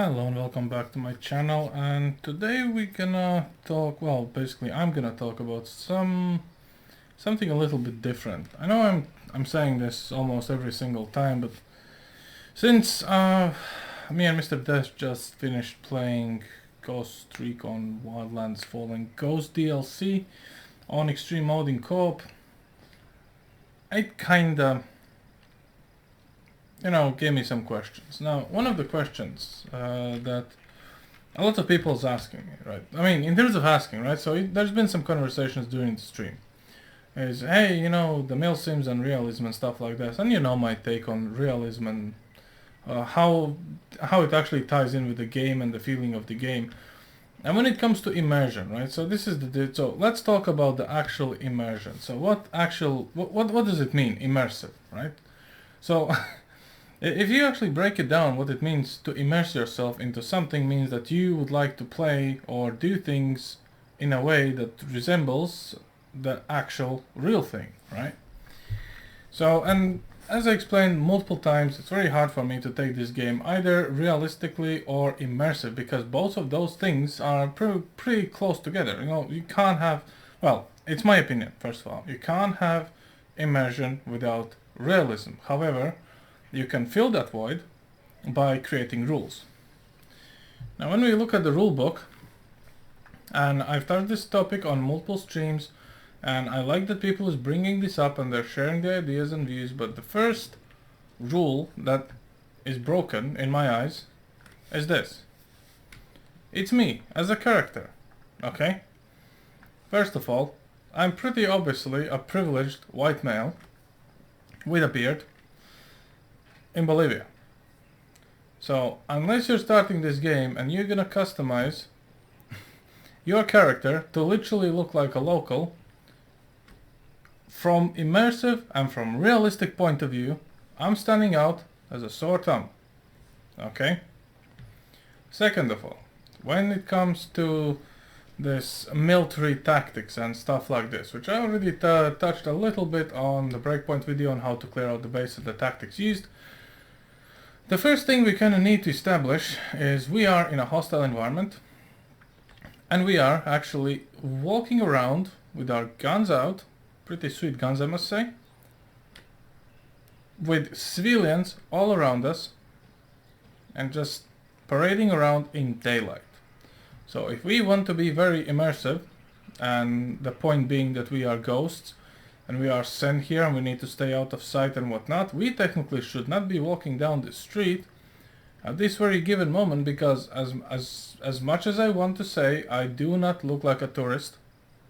Hello and welcome back to my channel, and today we're gonna talk, well, basically I'm gonna talk about something a little bit different. I know I'm saying this almost every single time, but since me and Mr. Death just finished playing Ghost Recon Wildlands Fallen Ghost DLC on extreme mode in co-op, it kinda gave me some questions. Now, one of the questions that a lot of people is asking me, right? I mean, in terms of asking, right? So there's been some conversations during the stream. Is, hey, the milsims and realism and stuff like this, and my take on realism and how it actually ties in with the game and the feeling of the game. And when it comes to immersion, right? So this is so let's talk about the actual immersion. So what does it mean, immersive, right? So if you actually break it down, what it means to immerse yourself into something means that you would like to play or do things in a way that resembles the actual real thing, right? So, and as I explained multiple times, it's very hard for me to take this game either realistically or immersive, because both of those things are pretty close together. You can't have, well, it's my opinion, first of all, you can't have immersion without realism. However, you can fill that void by creating rules. Now, when we look at the rule book, and I've touched this topic on multiple streams, and I like that people is bringing this up and they're sharing their ideas and views, but the first rule that is broken in my eyes is this. It's me as a character, okay? First of all, I'm pretty obviously a privileged white male with a beard in Bolivia. So unless you're starting this game and you're gonna customize your character to literally look like a local, from immersive and from realistic point of view, I'm standing out as a sore thumb. Okay? Second of all, when it comes to this military tactics and stuff like this, which I already touched a little bit on the breakpoint video on how to clear out the base of the tactics used, the first thing we kind of need to establish is we are in a hostile environment, and we are actually walking around with our guns out, pretty sweet guns I must say, with civilians all around us, and just parading around in daylight. So if we want to be very immersive, and the point being that we are ghosts, and we are sent here and we need to stay out of sight and whatnot, we technically should not be walking down the street at this very given moment, because as much as I want to say I do not look like a tourist,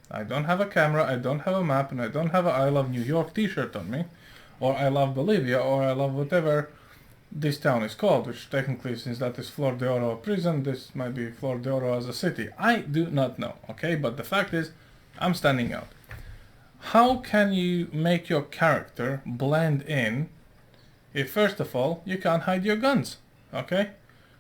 I don't have a camera, I don't have a map, and I don't have a I love New York t-shirt on me, or I love Bolivia, or I love whatever this town is called, which technically, since that is Flor de Oro prison, this might be Flor de Oro as a city. I do not know, okay? But the fact is, I'm standing out. How can you make your character blend in if, first of all, you can't hide your guns, okay?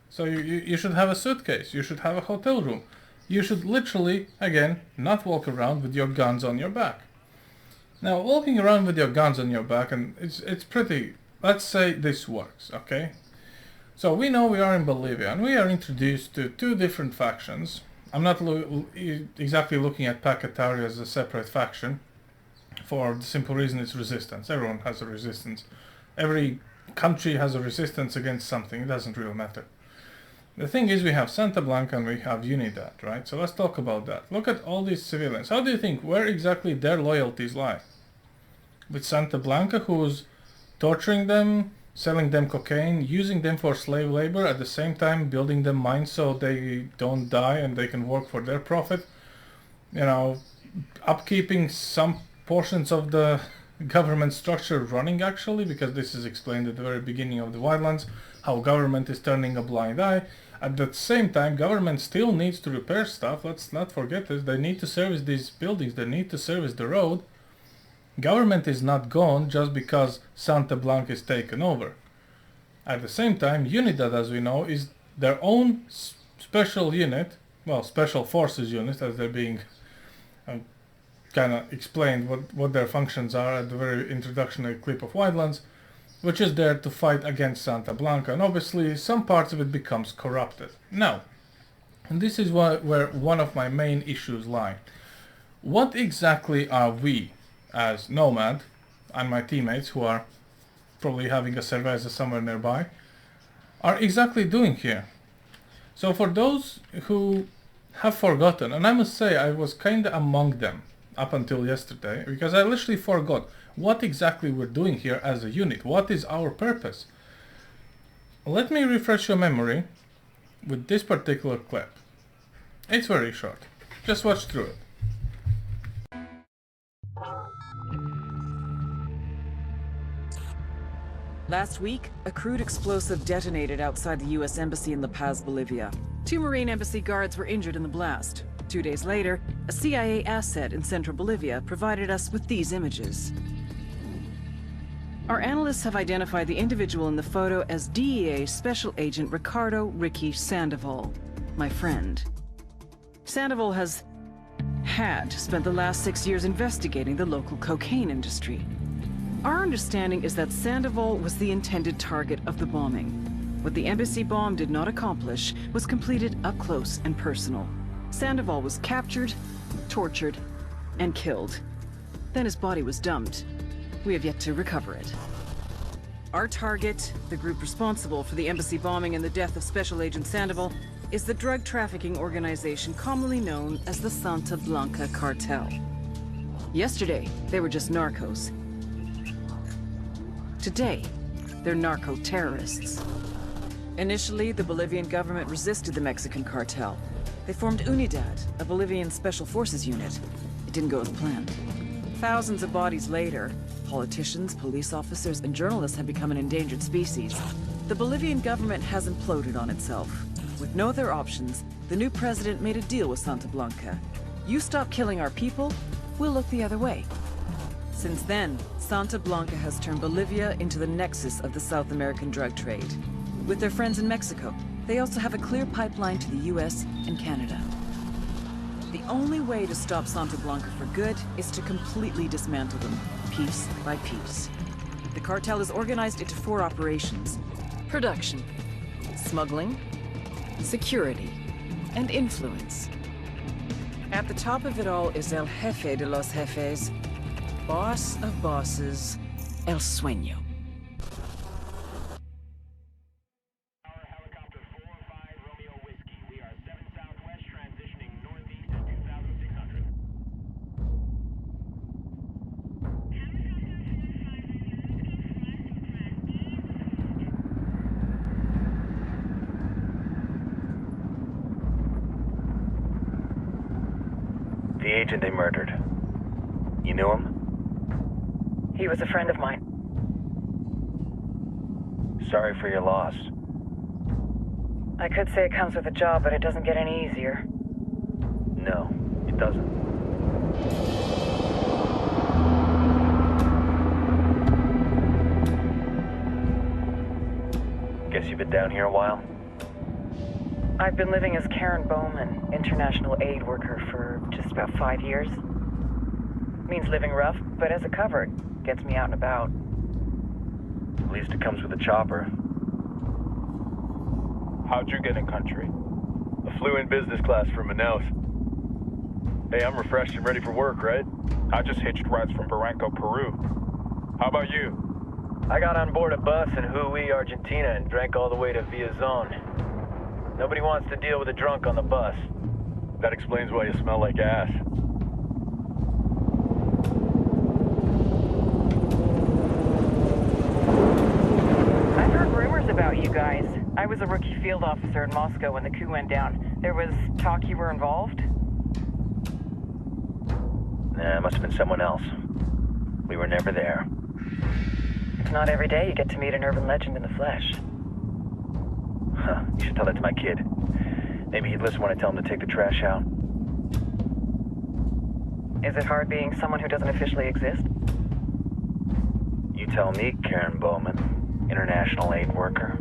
So you should have a suitcase, you should have a hotel room. You should literally, again, not walk around with your guns on your back. Now, walking around with your guns on your back, and it's pretty, let's say this works, okay? So we know we are in Bolivia, and we are introduced to two different factions. I'm not exactly looking at Pacatari as a separate faction, for the simple reason it's resistance. Everyone has a resistance. Every country has a resistance against something. It doesn't really matter. The thing is, we have Santa Blanca and we have Unidad, right? So let's talk about that. Look at all these civilians. How do you think, where exactly their loyalties lie? With Santa Blanca, who's torturing them, selling them cocaine, using them for slave labor, at the same time building them mines so they don't die and they can work for their profit. Upkeeping some portions of the government structure running, actually, because this is explained at the very beginning of the Wildlands, how government is turning a blind eye. At the same time, government still needs to repair stuff. Let's not forget this. They need to service these buildings. They need to service the road. Government is not gone just because Santa Blanca is taken over. At the same time, Unidad, as we know, is their own special unit, well, special forces unit, as they're being kind of explained what their functions are at the very introductory clip of Wildlands. which is there to fight against Santa Blanca, and obviously some parts of it becomes corrupted. Now, and this is where one of my main issues lie. What exactly are we, as Nomad, and my teammates, who are probably having a cerveza somewhere nearby, are exactly doing here? So for those who have forgotten, and I must say I was kinda among them up until yesterday, because I literally forgot what exactly we're doing here as a unit. What is our purpose? Let me refresh your memory with this particular clip. It's very short. Just watch through it. Last week, a crude explosive detonated outside the U.S. Embassy in La Paz, Bolivia. 2 Marine Embassy guards were injured in the blast. 2 days later, a CIA asset in central Bolivia provided us with these images. Our analysts have identified the individual in the photo as DEA Special Agent Ricardo Ricky Sandoval, my friend. Sandoval had spent the last 6 years investigating the local cocaine industry. Our understanding is that Sandoval was the intended target of the bombing. What the embassy bomb did not accomplish was completed up close and personal. Sandoval was captured, tortured, and killed. Then his body was dumped. We have yet to recover it. Our target, the group responsible for the embassy bombing and the death of Special Agent Sandoval, is the drug trafficking organization commonly known as the Santa Blanca Cartel. Yesterday, they were just narcos. Today, they're narco-terrorists. Initially, the Bolivian government resisted the Mexican cartel. They formed Unidad, a Bolivian special forces unit. It didn't go as planned. Thousands of bodies later, politicians, police officers, and journalists have become an endangered species. The Bolivian government has imploded on itself. With no other options, the new president made a deal with Santa Blanca. You stop killing our people, we'll look the other way. Since then, Santa Blanca has turned Bolivia into the nexus of the South American drug trade. With their friends in Mexico, they also have a clear pipeline to the US and Canada. The only way to stop Santa Blanca for good is to completely dismantle them, piece by piece. The cartel is organized into 4 operations: production, smuggling, security, and influence. At the top of it all is El Jefe de los Jefes, boss of bosses, El Sueño. Helicopter 45 Romeo Whiskey. We are 7 Southwest, transitioning northeast at 2,600. The agent they murdered. You knew him? He was a friend of mine. Sorry for your loss. I could say it comes with a job, but it doesn't get any easier. No, it doesn't. Guess you've been down here a while? I've been living as Karen Bowman, international aid worker, for just about 5 years. Means living rough, but as a cover, it gets me out and about. At least it comes with a chopper. How'd you get in country? I flew in business class from Manaus. Hey, I'm refreshed and ready for work, right? I just hitched rides from Barranco, Peru. How about you? I got on board a bus in Jujuy, Argentina, and drank all the way to Villazon. Nobody wants to deal with a drunk on the bus. That explains why you smell like ass. I've heard rumors about you guys. I was a rookie field officer in Moscow when the coup went down. There was talk you were involved? Nah, it must have been someone else. We were never there. It's not every day you get to meet an urban legend in the flesh. Huh, you should tell that to my kid. Maybe he'd listen when I tell him to take the trash out. Is it hard being someone who doesn't officially exist? You tell me, Karen Bowman, international aid worker.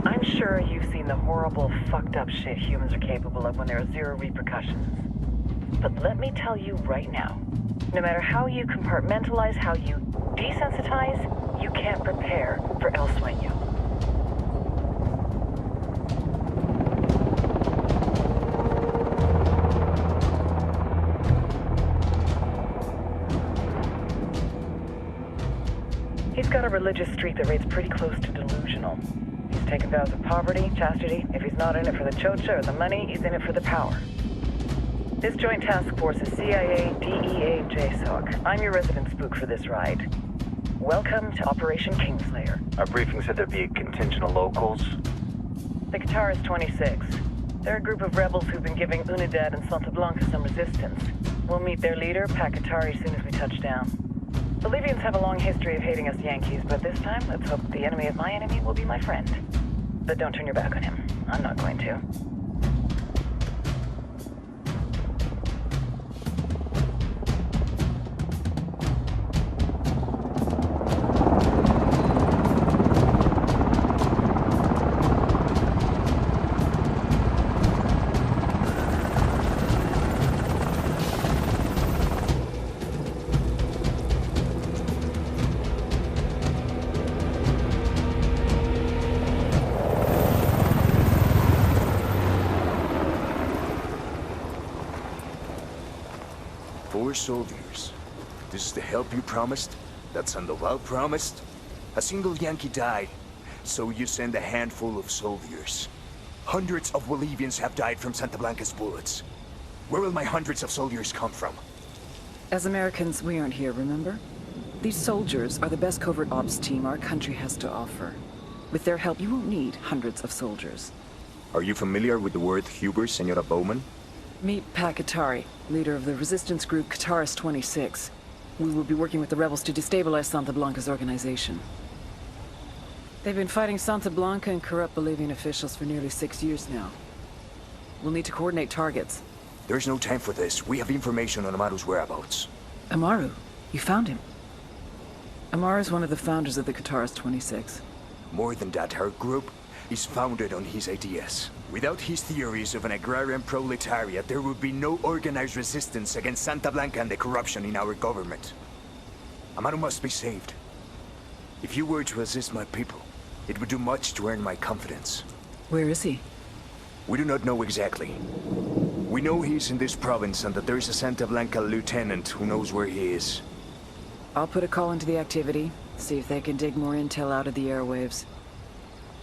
I'm sure you've seen the horrible, fucked up shit humans are capable of when there are zero repercussions. but let me tell you right now, no matter how you compartmentalize, how you desensitize, you can't prepare for El Sueño. He's got a religious streak that rates pretty close to delusional. He's taken vows of poverty, chastity. If he's not in it for the chocha or the money, he's in it for the power. This joint task force is CIA, DEA, JSOC. I'm your resident spook for this ride. Welcome to Operation Kingslayer. Our briefing said there'd be a contingent of locals. The Kataris 26. They're a group of rebels who've been giving Unidad and Santa Blanca some resistance. We'll meet their leader, Katari, soon as we touch down. Bolivians have a long history of hating us Yankees, but this time, let's hope the enemy of my enemy will be my friend. But don't turn your back on him. I'm not going to. Four soldiers. This is the help you promised? That Sandoval promised? A single Yankee died, so you send a handful of soldiers. Hundreds of Bolivians have died from Santa Blanca's bullets. Where will my hundreds of soldiers come from? As Americans, we aren't here, remember? These soldiers are the best covert ops team our country has to offer. With their help, you won't need hundreds of soldiers. Are you familiar with the word Huber, Senora Bowman? Meet Katari, leader of the resistance group Kataris 26. We will be working with the rebels to destabilize Santa Blanca's organization. They've been fighting Santa Blanca and corrupt Bolivian officials for nearly 6 years now. We'll need to coordinate targets. There's no time for this. We have information on Amaru's whereabouts. Amaru? You found him? Amaru is one of the founders of the Kataris 26. More than that, our group is founded on his ideas. Without his theories of an agrarian proletariat, there would be no organized resistance against Santa Blanca and the corruption in our government. Amaru must be saved. If you were to assist my people, it would do much to earn my confidence. Where is he? We do not know exactly. We know he's in this province and that there is a Santa Blanca lieutenant who knows where he is. I'll put a call into the activity, see if they can dig more intel out of the airwaves.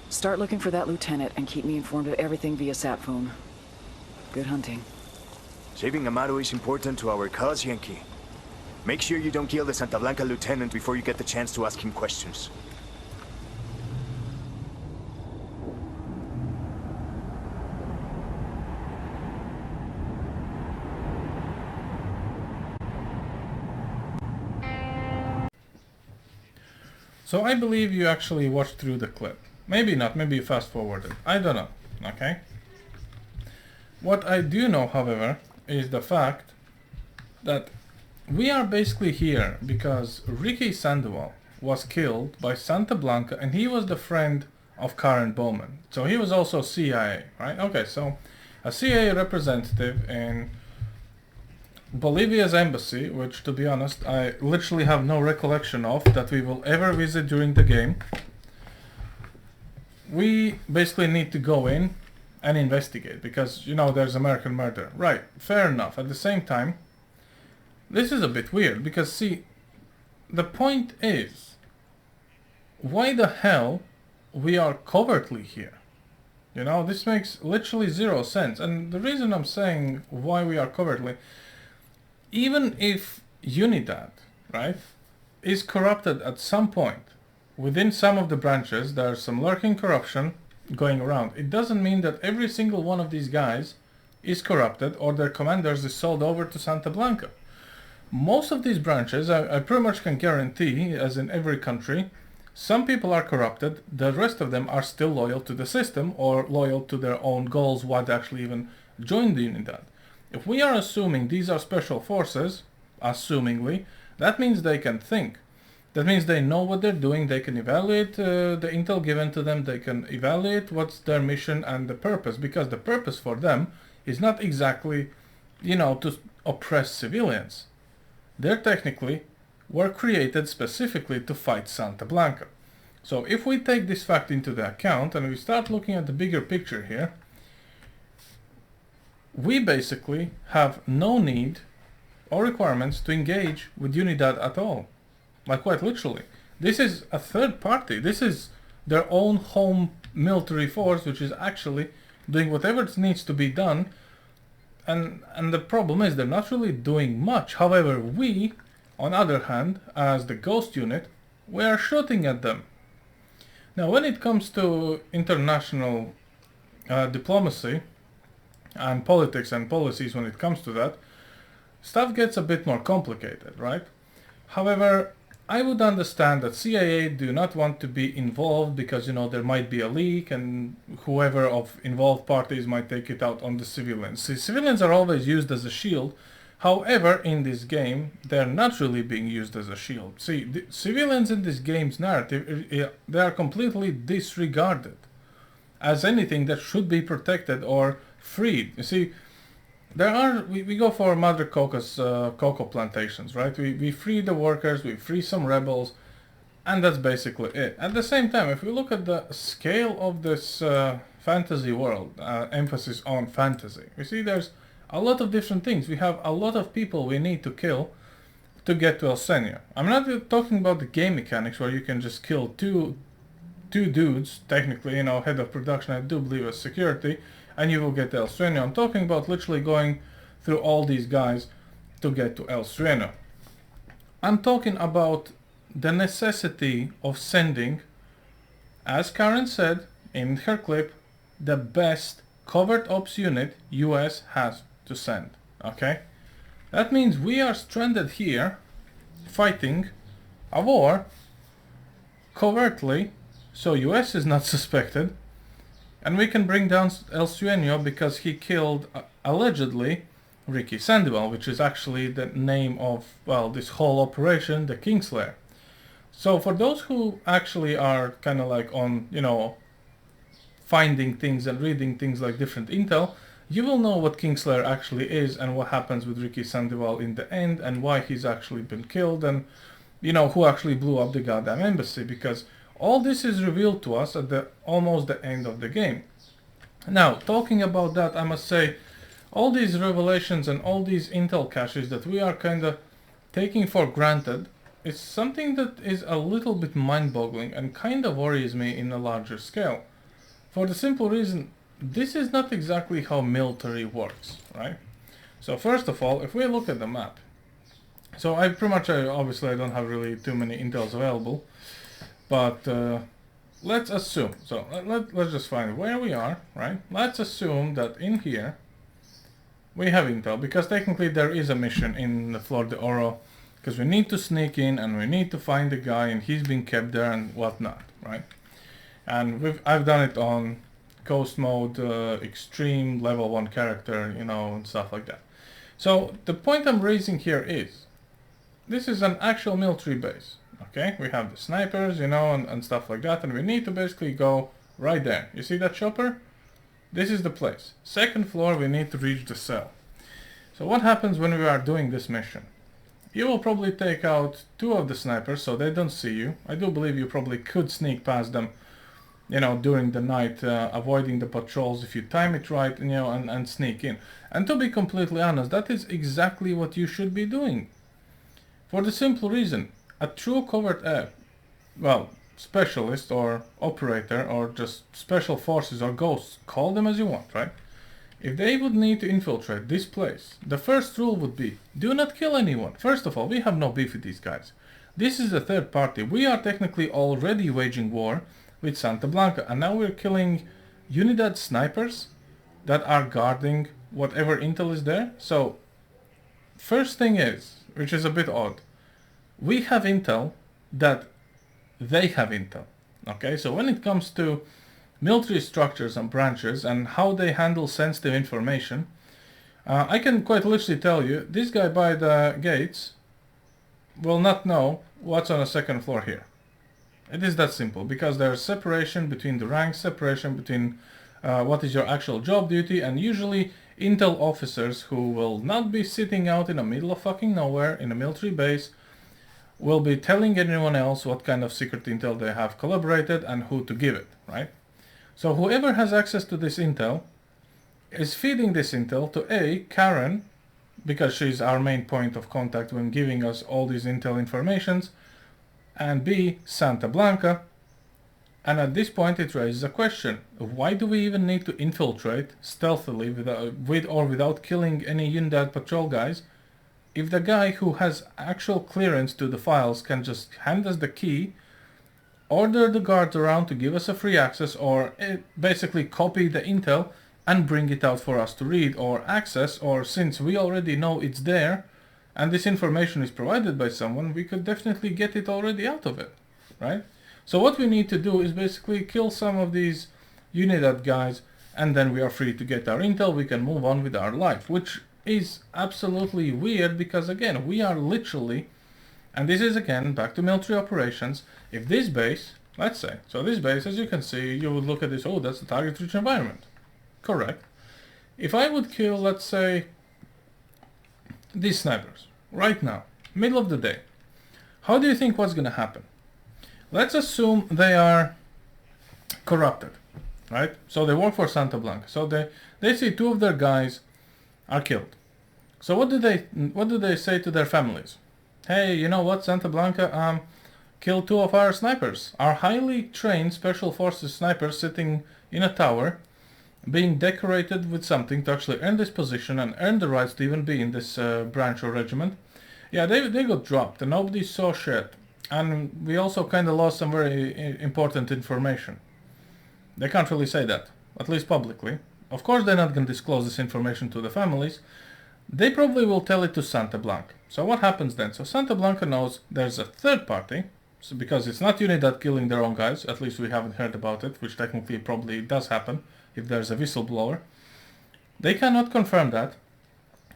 Start looking for that lieutenant and keep me informed of everything via sat phone. Good hunting. Saving Amaru is important to our cause, Yankee. Make sure you don't kill the Santa Blanca lieutenant before you get the chance to ask him questions. So I believe you actually watched through the clip. Maybe not, maybe you fast forwarded. I don't know, okay? What I do know, however, is the fact that we are basically here because Ricky Sandoval was killed by Santa Blanca and he was the friend of Karen Bowman. So he was also CIA, right? Okay, so a CIA representative in Bolivia's embassy, which to be honest I literally have no recollection of that we will ever visit during the game. We basically need to go in and investigate because, you know, there's American murder. Right, fair enough. At the same time, this is a bit weird because, see, the point is, why the hell we are covertly here? You know, this makes literally zero sense. And the reason I'm saying why we are covertly, even if Unidad, right, is corrupted at some point, within some of the branches, there's some lurking corruption going around. It doesn't mean that every single one of these guys is corrupted or their commanders is sold over to Santa Blanca. Most of these branches, I pretty much can guarantee, as in every country, some people are corrupted, the rest of them are still loyal to the system or loyal to their own goals, why they actually even joined the Unidad. If we are assuming these are special forces, assumingly, that means they can think. That means they know what they're doing, they can evaluate the intel given to them, they can evaluate what's their mission and the purpose, because the purpose for them is not exactly, you know, to oppress civilians. They're technically were created specifically to fight Santa Blanca. So if we take this fact into the account and we start looking at the bigger picture here, we basically have no need or requirements to engage with Unidad at all. Like quite literally. This is a third party. This is their own home military force which is actually doing whatever needs to be done. And the problem is they're not really doing much. However, we, on the other hand, as the Ghost unit, we are shooting at them. Now when it comes to international diplomacy and politics and policies, when it comes to that, stuff gets a bit more complicated, right? However, I would understand that CIA do not want to be involved because, you know, there might be a leak and whoever of involved parties might take it out on the civilians. See, civilians are always used as a shield. However, in this game, they're not really being used as a shield. See, the civilians in this game's narrative, they are completely disregarded as anything that should be protected or freed. You see, we go for Mother Coco's cocoa plantations, right? We free the workers, we free some rebels, and that's basically it. At the same time, if we look at the scale of this fantasy world, emphasis on fantasy, we see there's a lot of different things. We have a lot of people we need to kill to get to Elsenia. I'm not talking about the game mechanics where you can just kill two dudes, technically, you know, head of production, I do believe, as security, and you will get to El Sueño. I'm talking about literally going through all these guys to get to El Sueño. I'm talking about the necessity of sending, as Karen said in her clip, the best covert ops unit US has to send. Okay? That means we are stranded here fighting a war covertly, so US is not suspected. And we can bring down El Sueño because he killed, allegedly, Ricky Sandoval, which is actually the name of, well, this whole operation, the Kingslayer. So for those who actually are kind of like on, you know, finding things and reading things like different intel, you will know what Kingslayer actually is and what happens with Ricky Sandoval in the end and why he's actually been killed and, you know, who actually blew up the goddamn embassy, because all this is revealed to us at the almost the end of the game. Now, talking about that, I must say, all these revelations and all these intel caches that we are kind of taking for granted is something that is a little bit mind-boggling and kind of worries me in a larger scale. For the simple reason, this is not exactly how military works, right? So first of all, if we look at the map, so I pretty much, obviously I don't have really too many intels available, but let's assume, so let's just find where we are, right? Let's assume that in here we have intel, because technically there is a mission in the Flor de Oro, because we need to sneak in and we need to find the guy and he's been kept there and whatnot, right? And I've done it on Ghost mode, extreme, level 1 character, you know, and stuff like that. So the point I'm raising here is, this is an actual military base. Okay, we have the snipers, you know, and stuff like that, and we need to basically go right there. You see that chopper? This is the place. Second floor, we need to reach the cell. So what happens when we are doing this mission? You will probably take out 2 of the snipers so they don't see you. I do believe you probably could sneak past them, you know, during the night, avoiding the patrols if you time it right, you know, and sneak in. And to be completely honest, that is exactly what you should be doing. For the simple reason, a true covert specialist or operator or just special forces or ghosts, call them as you want, right? If they would need to infiltrate this place, the first rule would be, do not kill anyone. First of all, we have no beef with these guys. This is a third party. We are technically already waging war with Santa Blanca, and now we're killing Unidad snipers that are guarding whatever intel is there. So, first thing is, which is a bit odd, we have intel that they have intel. Okay, so when it comes to military structures and branches and how they handle sensitive information, I can quite literally tell you, this guy by the gates will not know what's on the second floor here. It is that simple, because there's separation between the ranks, separation between what is your actual job duty, and usually intel officers who will not be sitting out in the middle of fucking nowhere in a military base, will be telling anyone else what kind of secret intel they have collaborated and who to give it, right? So whoever has access to this intel is feeding this intel to A, Karen, because she's our main point of contact when giving us all these intel informations, and B, Santa Blanca. And at this point it raises a question: why do we even need to infiltrate stealthily without killing any Unidad patrol guys, if the guy who has actual clearance to the files can just hand us the key, order the guards around to give us a free access, or basically copy the intel and bring it out for us to read or access, or since we already know it's there and this information is provided by someone, we could definitely get it already out of it, right? So what we need to do is basically kill some of these Unidad guys, and then we are free to get our intel, we can move on with our life, which is absolutely weird because, again, we are literally, and this is again back to military operations, if this base, let's say, so this base, as you can see, you would look at this, oh, that's a target-rich environment. Correct. If I would kill, let's say, these snipers, right now, middle of the day, how do you think what's gonna happen? Let's assume they are corrupted, right? So they work for Santa Blanca. So they see two of their guys are killed. So what do they say to their families? Hey, you know what, Santa Blanca killed two of our snipers, our highly trained special forces snipers sitting in a tower, being decorated with something to actually earn this position and earn the rights to even be in this branch or regiment. Yeah, they got dropped and nobody saw shit. And we also kind of lost some very important information. They can't really say that, at least publicly. Of course they're not going to disclose this information to the families. They probably will tell it to Santa Blanca. So what happens then? So Santa Blanca knows there's a third party, so because it's not Unidad killing their own guys, at least we haven't heard about it, which technically probably does happen if there's a whistleblower. They cannot confirm that.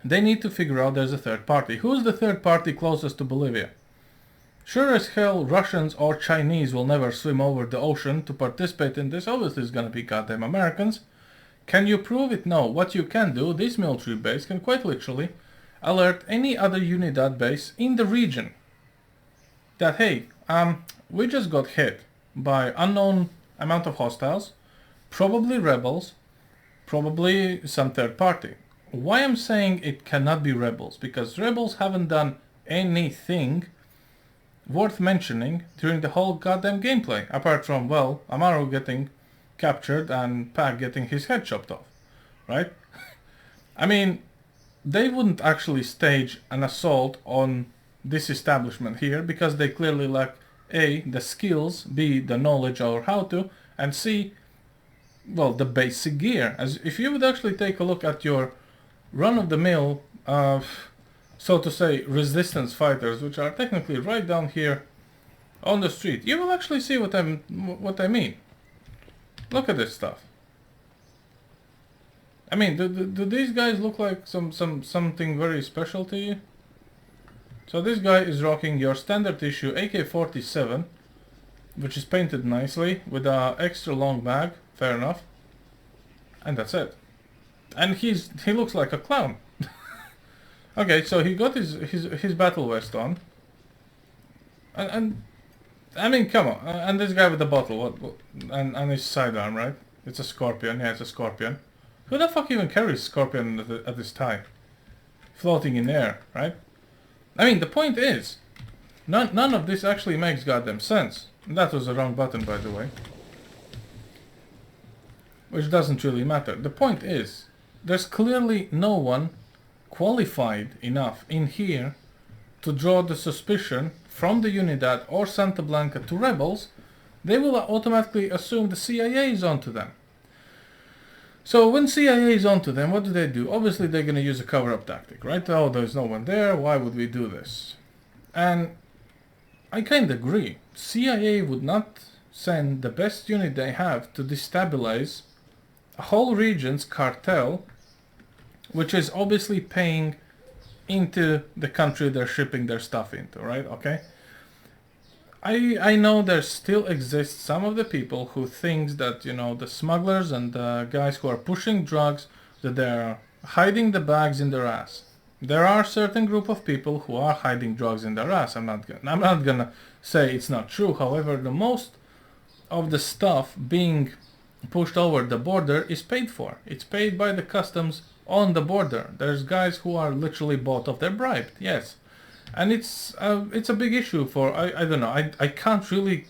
They need to figure out there's a third party. Who's the third party closest to Bolivia? Sure as hell Russians or Chinese will never swim over the ocean to participate in this. Obviously it's gonna be goddamn Americans. Can you prove it? No. What you can do, this military base can quite literally alert any other Unidad base in the region that, hey, we just got hit by unknown amount of hostiles, probably rebels, probably some third party. Why I'm saying it cannot be rebels? Because rebels haven't done anything worth mentioning during the whole goddamn gameplay, apart from, well, Amaro getting captured and Pac getting his head chopped off, right? I mean, they wouldn't actually stage an assault on this establishment here because they clearly lack A, the skills, B, the knowledge or how to, and C, well, the basic gear. As if you would actually take a look at your run-of-the-mill, so to say, resistance fighters, which are technically right down here on the street, you will actually see what I mean. Look at this stuff. I mean, do these guys look like something very special to you? So this guy is rocking your standard issue AK-47, which is painted nicely with a extra long mag, fair enough. And that's it. And he looks like a clown. Okay, so he got his battle vest on. And I mean, come on. And this guy with the bottle, and his sidearm, right? It's a Scorpion. Yeah, it's a Scorpion. Who the fuck even carries Scorpion at this time? Floating in air, right? I mean, the point is, none of this actually makes goddamn sense. That was the wrong button, by the way. Which doesn't really matter. The point is, there's clearly no one qualified enough in here to draw the suspicion from the Unidad or Santa Blanca to rebels. They will automatically assume the CIA is onto them. So when CIA is onto them, what do? Obviously they're going to use a cover-up tactic, right? Oh, there's no one there, why would we do this? And I kind of agree. CIA would not send the best unit they have to destabilize a whole region's cartel, which is obviously paying into the country they're shipping their stuff into, right? Okay. I know there still exists some of the people who thinks that, you know, the smugglers and the guys who are pushing drugs, that they're hiding the bags in their ass. There are certain group of people who are hiding drugs in their ass. I'm not gonna say it's not true. However, the most of the stuff being pushed over the border is paid for. It's paid by the customs on the border. There's guys who are literally bought off, they're bribed, yes. And it's a big issue for, I don't know, I can't really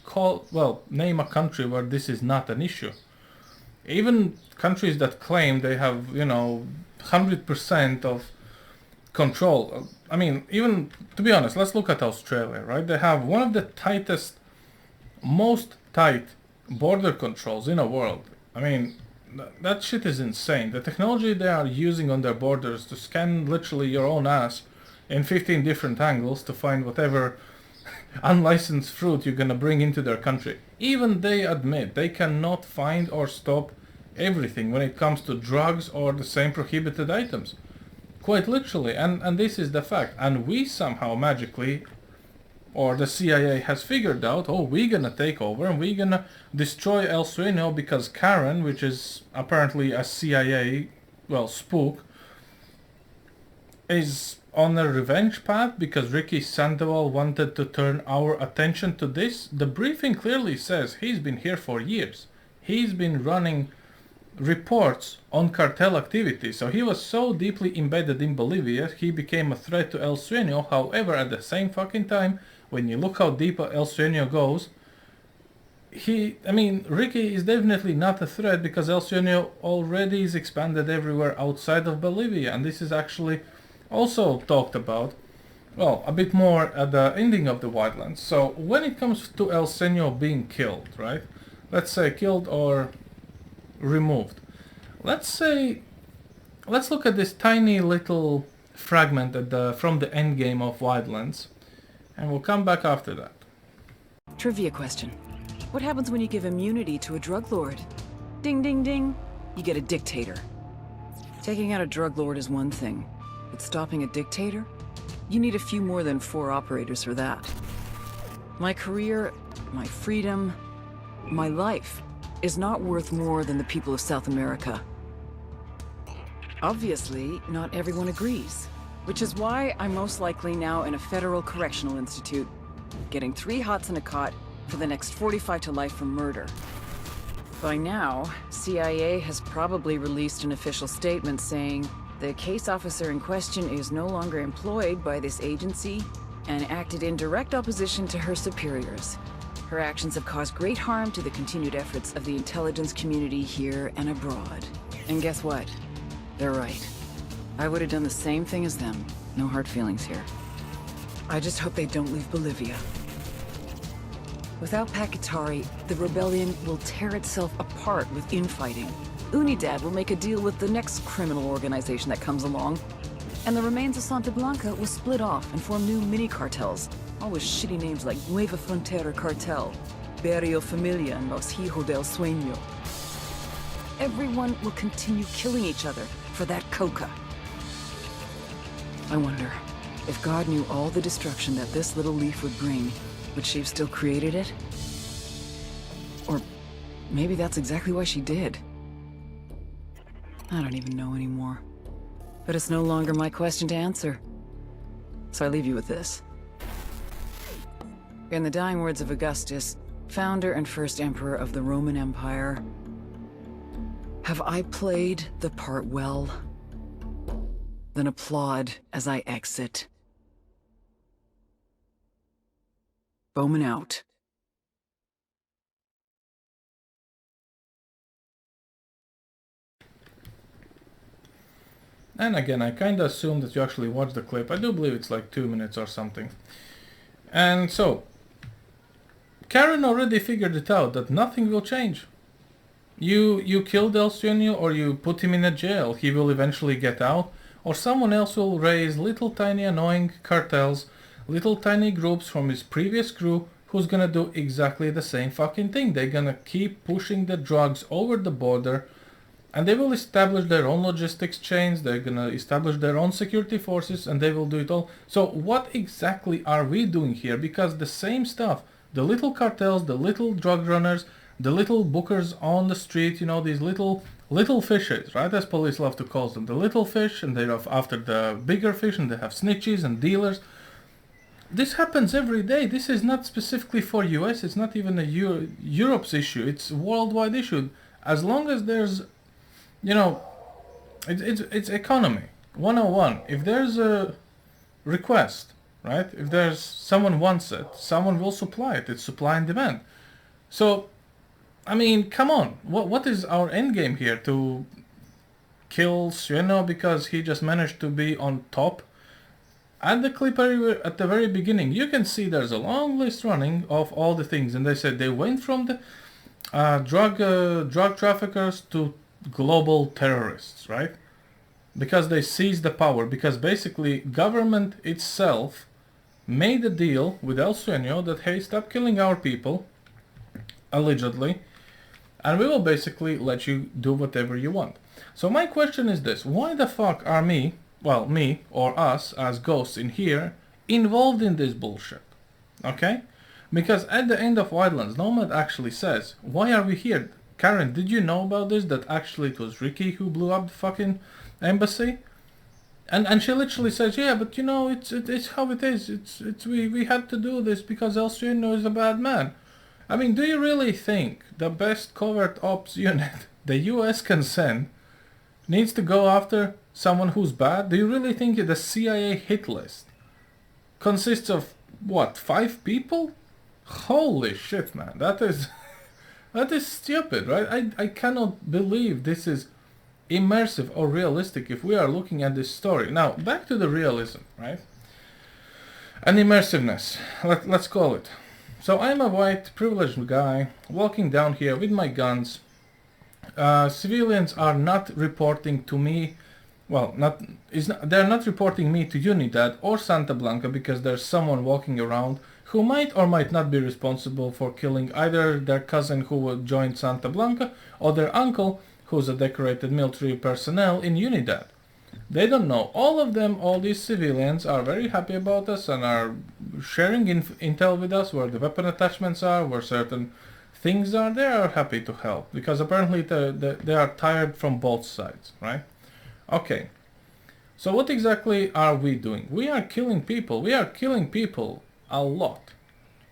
name a country where this is not an issue. Even countries that claim they have, 100% of control. I mean, even, to be honest, let's look at Australia, right? They have one of the most tight border controls in the world. I mean, that shit is insane. The technology they are using on their borders to scan literally your own ass in 15 different angles to find whatever unlicensed fruit you're gonna bring into their country. Even they admit they cannot find or stop everything when it comes to drugs or the same prohibited items. Quite literally, and this is the fact. And we somehow magically, or the CIA has figured out, we're gonna take over and we're gonna destroy El Sueño because Karen, which is apparently a CIA, spook, is on a revenge path because Ricky Sandoval wanted to turn our attention to this. The briefing clearly says he's been here for years. He's been running reports on cartel activity, so he was so deeply embedded in Bolivia, he became a threat to El Sueño. However, at the same fucking time, when you look how deep El Sueño goes, Ricky is definitely not a threat because El Sueño already is expanded everywhere outside of Bolivia, and this is actually also talked about, a bit more at the ending of the Wildlands. So when it comes to El Sueño being killed, right? Let's say killed or removed. Let's look at this tiny little fragment from the end game of Wildlands, and we'll come back after that. Trivia question. What happens when you give immunity to a drug lord? Ding ding ding. You get a dictator. Taking out a drug lord is one thing, but stopping a dictator? You need a few more than 4 operators for that. My career, my freedom, my life is not worth more than the people of South America. Obviously, not everyone agrees, which is why I'm most likely now in a federal correctional institute, getting 3 hots in a cot for the next 45 to life for murder. By now, CIA has probably released an official statement saying the case officer in question is no longer employed by this agency and acted in direct opposition to her superiors. Her actions have caused great harm to the continued efforts of the intelligence community here and abroad. And guess what? They're right. I would have done the same thing as them. No hard feelings here. I just hope they don't leave Bolivia. Without Pakatari, the rebellion will tear itself apart with infighting. Unidad will make a deal with the next criminal organization that comes along, and the remains of Santa Blanca will split off and form new mini-cartels, all with shitty names like Nueva Frontera Cartel, Barrio Familia, and Los Hijos del Sueño. Everyone will continue killing each other for that coca. I wonder, if God knew all the destruction that this little leaf would bring, would she have still created it? Or maybe that's exactly why she did. I don't even know anymore. But it's no longer my question to answer. So I leave you with this. In the dying words of Augustus, founder and first emperor of the Roman Empire, have I played the part well? Then applaud as I exit. Bowman out. And again, I kinda assume that you actually watched the clip. I do believe it's like 2 minutes or something. And so, Karen already figured it out that nothing will change. You killed El Sueño or you put him in a jail, he will eventually get out, or someone else will raise little tiny annoying cartels, little tiny groups from his previous crew who's gonna do exactly the same fucking thing. They're gonna keep pushing the drugs over the border, and they will establish their own logistics chains, they're gonna establish their own security forces, and they will do it all. So what exactly are we doing here? Because the same stuff, the little cartels, the little drug runners, the little bookers on the street, you know, these little fishes, right? As police love to call them, the little fish, and they're after the bigger fish, and they have snitches and dealers. This happens every day. This is not specifically for US. It's not even a Europe's issue. It's a worldwide issue. As long as there's, you know, it's economy 101. If there's a request, right? If there's someone wants it, someone will supply it. It's supply and demand. So, I mean, come on. What is our end game here? To kill Sueno because he just managed to be on top? At the clip at the very beginning, you can see there's a long list running of all the things, and they said they went from the drug traffickers to global terrorists, right? Because they seized the power. Because basically, government itself made a deal with El Sueño that, hey, stop killing our people, allegedly, and we will basically let you do whatever you want. So my question is this: why the fuck are me or us as ghosts in here involved in this bullshit? Okay? Because at the end of Wildlands, Nomad actually says, why are we here? Karen, did you know about this? That actually it was Ricky who blew up the fucking embassy? And she literally says, yeah, but you know, it's how it is. We had to do this because El Sueño is a bad man. I mean, do you really think the best covert ops unit the US can send needs to go after someone who's bad? Do you really think the CIA hit list consists of, what, 5 people? Holy shit, man. That is stupid, right? I cannot believe this is immersive or realistic if we are looking at this story. Now, back to the realism, right? And immersiveness, let's call it. So I'm a white, privileged guy walking down here with my guns. Civilians are not reporting to me. Well, they're not reporting me to Unidad or Santa Blanca because there's someone walking around who might or might not be responsible for killing either their cousin who joined Santa Blanca or their uncle who's a decorated military personnel in Unidad. They don't know. All of them, all these civilians are very happy about us and are sharing intel with us where the weapon attachments are, where certain things are. They are happy to help because apparently they are tired from both sides, right? Okay, so what exactly are we doing? We are killing people. We are killing people a lot.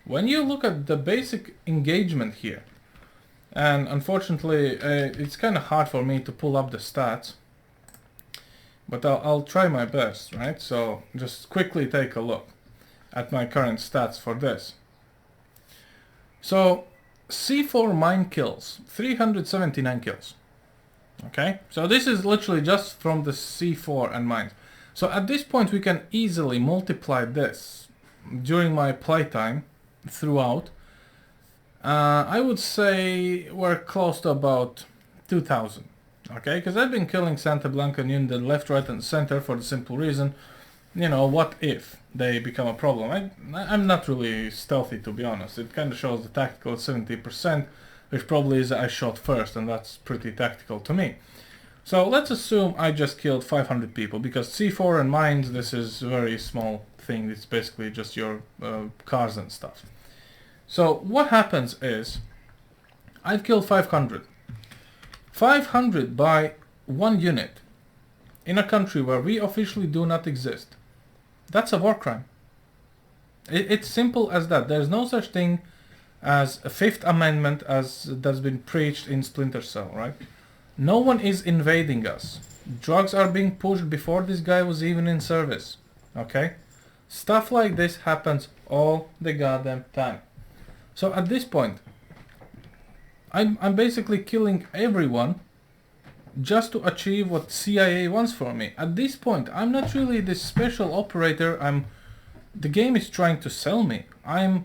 When you look at the basic engagement here, and unfortunately it's kind of hard for me to pull up the stats, but I'll try my best, right? So just quickly take a look at my current stats for this. So C4 mine kills, 379 kills. Okay, so this is literally just from the C4 and mines. So at this point we can easily multiply this during my playtime throughout. I would say we're close to about 2,000. Okay, because I've been killing Santa Blanca and Unidad left, right and center for the simple reason, you know, what if they become a problem? I'm not really stealthy, to be honest. It kind of shows the tactical at 70%, which probably is I shot first, and that's pretty tactical to me. So let's assume I just killed 500 people, because C4 and mines, this is a very small thing. It's basically just your cars and stuff. So what happens is, I've killed 500. 500 by one unit in a country where we officially do not exist. That's a war crime. It's simple as that. There's no such thing as a Fifth Amendment as that's been preached in Splinter Cell, right? No one is invading us. Drugs are being pushed before this guy was even in service, okay? Stuff like this happens all the goddamn time. So at this point, I'm basically killing everyone just to achieve what CIA wants for me. At this point, I'm not really this special operator. The game is trying to sell me. I'm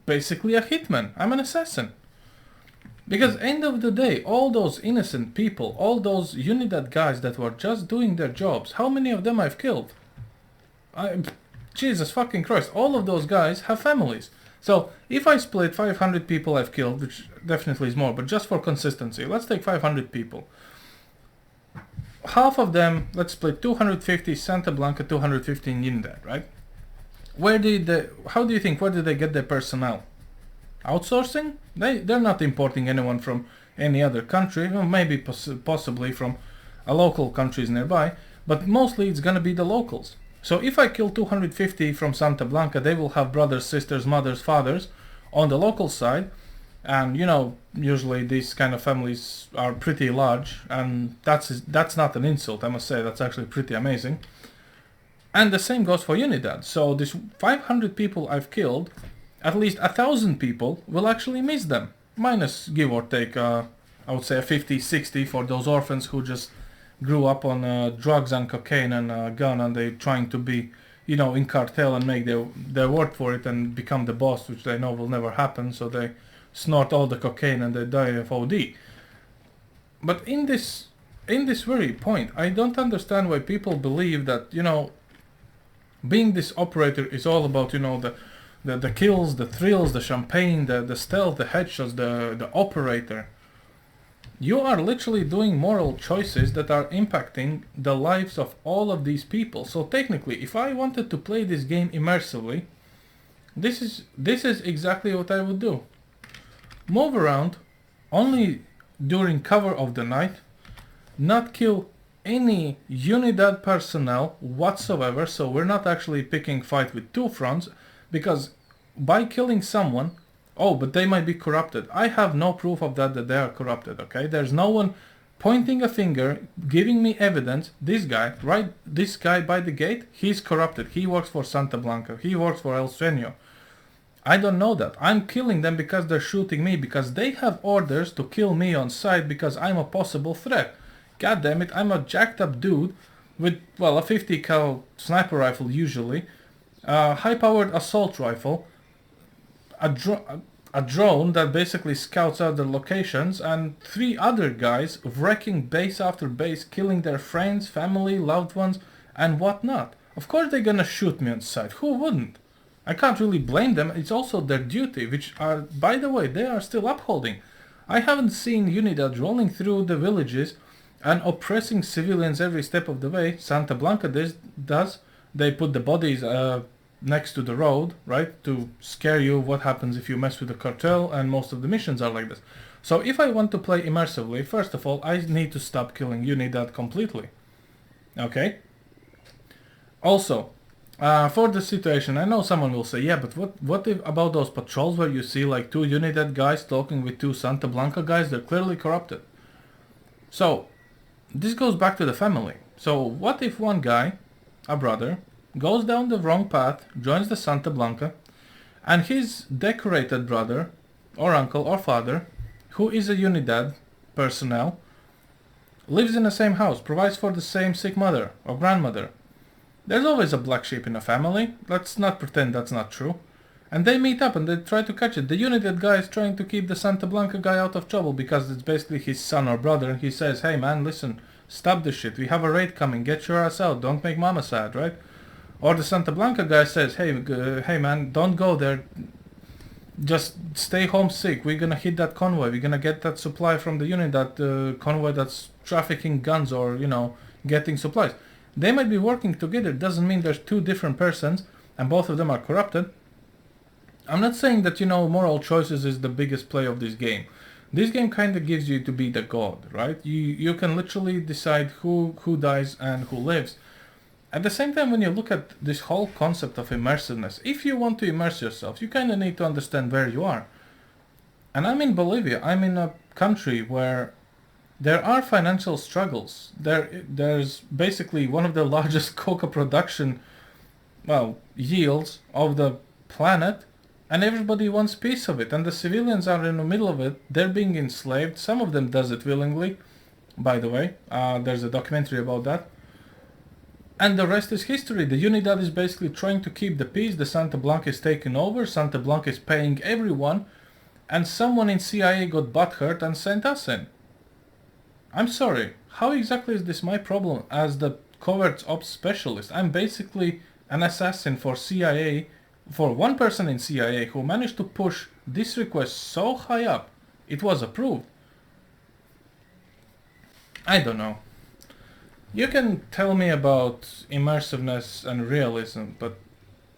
basically a hitman. I'm an assassin. Because end of the day, all those innocent people, all those Unidad guys that were just doing their jobs, how many of them I've killed? Jesus fucking Christ, all of those guys have families. So if I split 500 people I've killed, which definitely is more, but just for consistency, let's take 500 people. Half of them, let's split 250 Santa Blanca, 250 in Unidad, right? How do you think, where did they get their personnel? Outsourcing? They're not importing anyone from any other country, or maybe possibly from a local countries nearby, but mostly it's gonna be the locals. So if I kill 250 from Santa Blanca, they will have brothers, sisters, mothers, fathers on the local side, and you know, usually these kind of families are pretty large, and that's not an insult, I must say, that's actually pretty amazing. And the same goes for Unidad. So this 500 people I've killed, at least 1,000 people will actually miss them, minus give or take I would say a 50, 60 for those orphans who just grew up on drugs and cocaine and a gun, and they trying to be, you know, in cartel and make their work for it and become the boss, which they know will never happen, so they snort all the cocaine and they die of OD. But in this very point, I don't understand why people believe that, you know, being this operator is all about, you know, the kills, the thrills, the champagne, the stealth, the headshots, the operator. You are literally doing moral choices that are impacting the lives of all of these people. So technically, if I wanted to play this game immersively, this is exactly what I would do. Move around, only during cover of the night, not kill any Unidad personnel whatsoever, so we're not actually picking fight with two fronts, because by killing someone, oh, but they might be corrupted. I have no proof of that they are corrupted, okay? There's no one pointing a finger, giving me evidence. This guy by the gate, he's corrupted. He works for Santa Blanca. He works for El Sueño. I don't know that. I'm killing them because they're shooting me, because they have orders to kill me on sight because I'm a possible threat. God damn it, I'm a jacked up dude with, well, a 50 cal sniper rifle usually, a high-powered assault rifle, a drone that basically scouts out the locations, and 3 other guys wrecking base after base, killing their friends, family, loved ones, and whatnot. Of course they're gonna shoot me on sight. Who wouldn't? I can't really blame them. It's also their duty, which are, by the way, they are still upholding. I haven't seen Unidad rolling through the villages and oppressing civilians every step of the way. Santa Blanca does. They put the bodies next to the road, right, to scare you what happens if you mess with the cartel, and most of the missions are like this. So if I want to play immersively, first of all, I need to stop killing Unidad completely. Okay? Also, for the situation, I know someone will say, yeah, but what if about those patrols where you see like 2 Unidad guys talking with 2 Santa Blanca guys? They're clearly corrupted. So, this goes back to the family. So what if one guy, a brother, goes down the wrong path, joins the Santa Blanca, and his decorated brother, or uncle, or father, who is a Unidad personnel, lives in the same house, provides for the same sick mother or grandmother. There's always a black sheep in a family. Let's not pretend that's not true. And they meet up and they try to catch it. The Unidad guy is trying to keep the Santa Blanca guy out of trouble because it's basically his son or brother, and he says, hey man, listen, stop this shit. We have a raid coming. Get your ass out. Don't make mama sad, right? Or the Santa Blanca guy says, hey man, don't go there. Just stay home sick. We're gonna hit that convoy. We're gonna get that supply from the Unidad convoy that's trafficking guns or, you know, getting supplies. They might be working together. Doesn't mean there's 2 different persons and both of them are corrupted. I'm not saying that, you know, moral choices is the biggest play of this game. This game kind of gives you to be the god, right? You can literally decide who dies and who lives. At the same time, when you look at this whole concept of immersiveness, if you want to immerse yourself, you kind of need to understand where you are. And I'm in Bolivia. I'm in a country where there are financial struggles. There's basically one of the largest coca production, well, yields of the planet, and everybody wants piece of it, and the civilians are in the middle of it. They're being enslaved. Some of them does it willingly, by the way. There's a documentary about that. And the rest is history. The Unidad is basically trying to keep the peace. The Santa Blanca is taking over. Santa Blanca is paying everyone. And someone in CIA got butthurt and sent us in. I'm sorry. How exactly is this my problem as the covert ops specialist? I'm basically an assassin for CIA, for one person in CIA who managed to push this request so high up. It was approved. I don't know. You can tell me about immersiveness and realism, but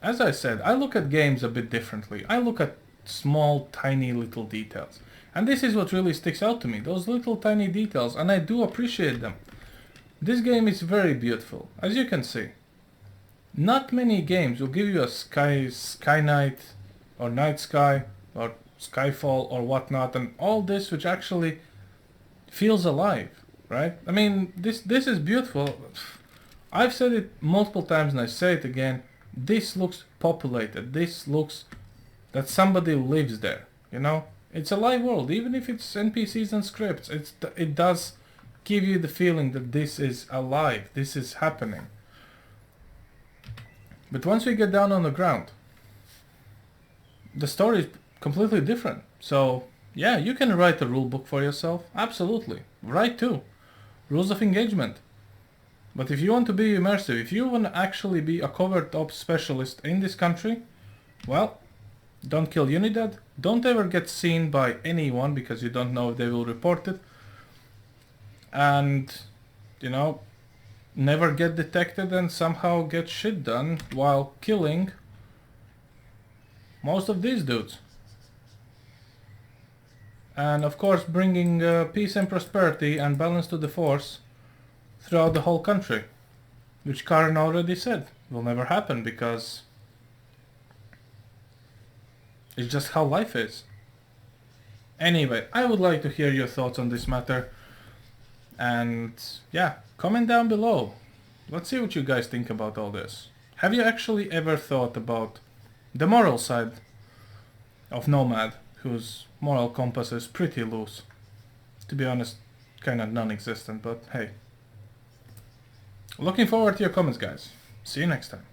as I said, I look at games a bit differently. I look at small, tiny little details. And this is what really sticks out to me, those little tiny details, and I do appreciate them. This game is very beautiful, as you can see. Not many games will give you a sky night, or night sky, or skyfall, or whatnot, and all this which actually feels alive, right? I mean, this is beautiful. I've said it multiple times and I say it again. This looks populated. This looks that somebody lives there, you know? It's a live world, even if it's NPCs and scripts. It does give you the feeling that this is alive, this is happening. But once we get down on the ground, the story is completely different. So yeah, you can write a rule book for yourself, absolutely. Write too. Rules of engagement. But if you want to be immersive, if you want to actually be a covert ops specialist in this country, well, don't kill Unidad, don't ever get seen by anyone because you don't know if they will report it, and, you know, never get detected and somehow get shit done while killing most of these dudes. And of course bringing peace and prosperity and balance to the force throughout the whole country, which Karen already said will never happen because it's just how life is. Anyway, I would like to hear your thoughts on this matter, and yeah, comment down below. Let's see what you guys think about all this. Have you actually ever thought about the moral side of Nomad, whose moral compass is pretty loose? To be honest, kind of non-existent, but hey. Looking forward to your comments, guys. See you next time.